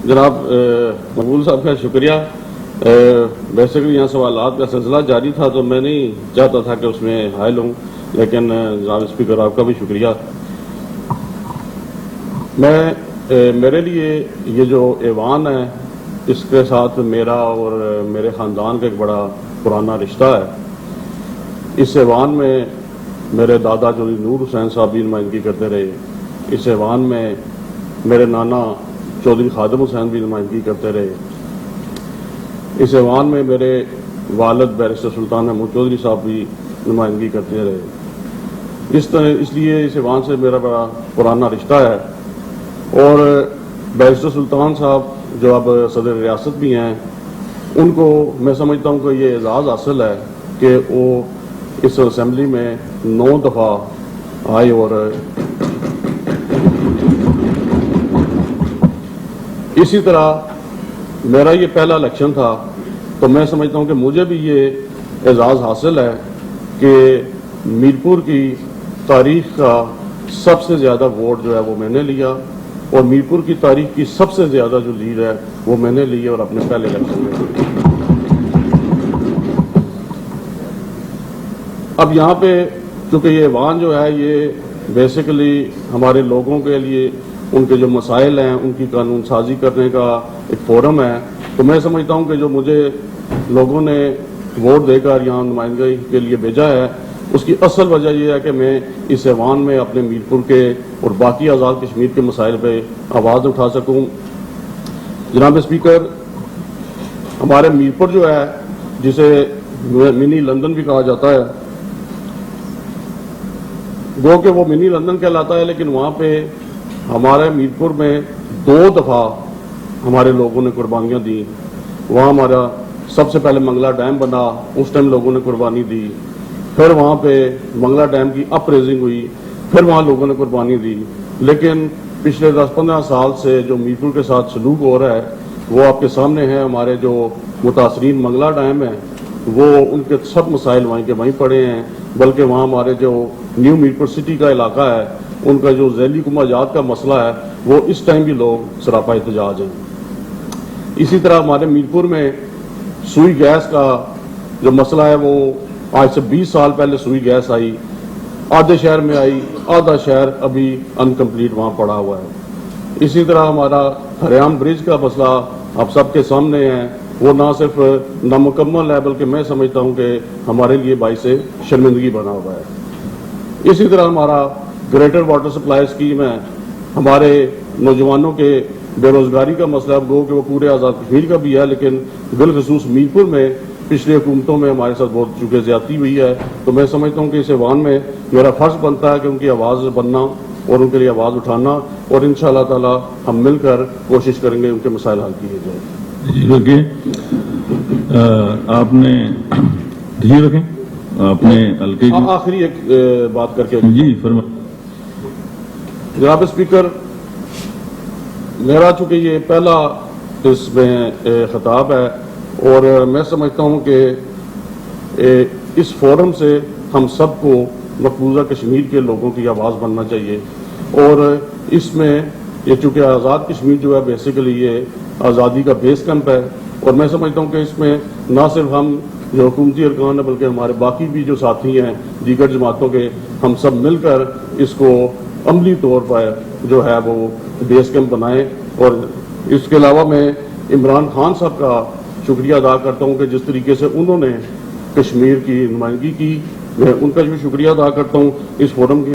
جناب مقبول صاحب کا شکریہ. بیسیکلی یہاں سوالات کا سلسلہ جاری تھا تو میں نہیں چاہتا تھا کہ اس میں حائل ہوں، لیکن جناب اسپیکر آپ کا بھی شکریہ. میرے لیے یہ جو ایوان ہے اس کے ساتھ میرا اور میرے خاندان کا ایک بڑا پرانا رشتہ ہے. اس ایوان میں میرے دادا چودھری نور حسین صاحب بھی نمائندگی کرتے رہے. اس ایوان میں میرے نانا چودھری خادم حسین بھی نمائندگی کرتے رہے. اس ایوان میں میرے والد بیرسٹر سلطان محمود چودھری صاحب بھی نمائندگی کرتے رہے. اس لیے اس ایوان سے میرا بڑا پرانا رشتہ ہے. اور بیرسٹر سلطان صاحب جو اب صدر ریاست بھی ہیں، ان کو میں سمجھتا ہوں کہ یہ اعزاز حاصل ہے کہ وہ اس اسمبلی میں 9 دفعہ آئے. اور اسی طرح میرا یہ پہلا الیکشن تھا تو میں سمجھتا ہوں کہ مجھے بھی یہ اعزاز حاصل ہے کہ میرپور کی تاریخ کا سب سے زیادہ ووٹ جو ہے وہ میں نے لیا، اور میرپور کی تاریخ کی سب سے زیادہ جو لیڈ ہے وہ میں نے لی اور اپنے پہلے الیکشن میں. اب یہاں پہ چونکہ یہ ایوان جو ہے یہ بیسیکلی ہمارے لوگوں کے لیے ان کے جو مسائل ہیں ان کی قانون سازی کرنے کا ایک فورم ہے. تو میں سمجھتا ہوں کہ جو مجھے لوگوں نے ووٹ دے کر یہاں نمائندگی کے لیے بھیجا ہے، اس کی اصل وجہ یہ ہے کہ میں اس ایوان میں اپنے میرپور کے اور باقی آزاد کشمیر کے مسائل پہ آواز اٹھا سکوں. جناب اسپیکر، ہمارے میرپور جو ہے جسے منی لندن بھی کہا جاتا ہے، گو کہ وہ منی لندن کہلاتا ہے، لیکن وہاں پہ ہمارے میرپور میں 2 دفعہ ہمارے لوگوں نے قربانیاں دی. وہاں ہمارا سب سے پہلے منگلا ڈیم بنا، اس ٹائم لوگوں نے قربانی دی. پھر وہاں پہ منگلا ڈیم کی اپ ریزنگ ہوئی، پھر وہاں لوگوں نے قربانی دی. لیکن پچھلے 10-15 سال سے جو میرپور کے ساتھ سلوک ہو رہا ہے وہ آپ کے سامنے ہے. ہمارے جو متاثرین منگلا ڈیم ہے وہ ان کے سب مسائل وہیں کے وہیں پڑے ہیں، بلکہ وہاں ہمارے جو نیو میرپور سٹی کا علاقہ ہے ان کا جو ذیلی کماجات کا مسئلہ ہے وہ اس ٹائم بھی لوگ سراپا احتجاج ہیں. اسی طرح ہمارے میرپور میں سوئی گیس کا جو مسئلہ ہے وہ آج سے 20 سال پہلے سوئی گیس آئی، آدھے شہر میں آئی، آدھا شہر ابھی انکمپلیٹ وہاں پڑا ہوا ہے. اسی طرح ہمارا ہریام برج کا مسئلہ آپ سب کے سامنے ہے، وہ نہ صرف نامکمل ہے بلکہ میں سمجھتا ہوں کہ ہمارے لیے باعث شرمندگی بنا ہوا ہے. اسی طرح ہمارا گریٹر واٹر سپلائی اسکیم ہے، ہمارے نوجوانوں کے بے روزگاری کا مسئلہ اب گو کہ وہ پورے آزاد کشمیر کا بھی ہے، لیکن بالخصوص میرپور میں پچھلی حکومتوں میں ہمارے ساتھ بہت چونکہ زیادتی ہوئی ہے. تو میں سمجھتا ہوں کہ اس ایوان میں میرا فرض بنتا ہے کہ ان کی آواز بننا اور ان کے لیے آواز اٹھانا، اور انشاءاللہ تعالی ہم مل کر کوشش کریں گے ان کے مسائل حل کیے جائیں. آپ نے دھیرے رکھیں اپنے حلقے کی. آخری ایک بات کر کے جی فرمائیں. جناب اسپیکر، میرا چونکہ یہ پہلا اس میں خطاب ہے اور میں سمجھتا ہوں کہ اس فورم سے ہم سب کو مقبوضہ کشمیر کے لوگوں کی آواز بننا چاہیے. اور اس میں یہ چونکہ آزاد کشمیر جو ہے بیسیکلی یہ آزادی کا بیس کیمپ ہے، اور میں سمجھتا ہوں کہ اس میں نہ صرف ہم جو حکومتی ارکان ہیں بلکہ ہمارے باقی بھی جو ساتھی ہیں دیگر جماعتوں کے، ہم سب مل کر اس کو عملی طور پر جو ہے وہ بیس کیمپ بنائیں. اور اس کے علاوہ میں عمران خان صاحب کا شکریہ ادا کرتا ہوں کہ جس طریقے سے انہوں نے کشمیر کی نمائندگی کی، میں ان کا بھی شکریہ ادا کرتا ہوں اس فورم کی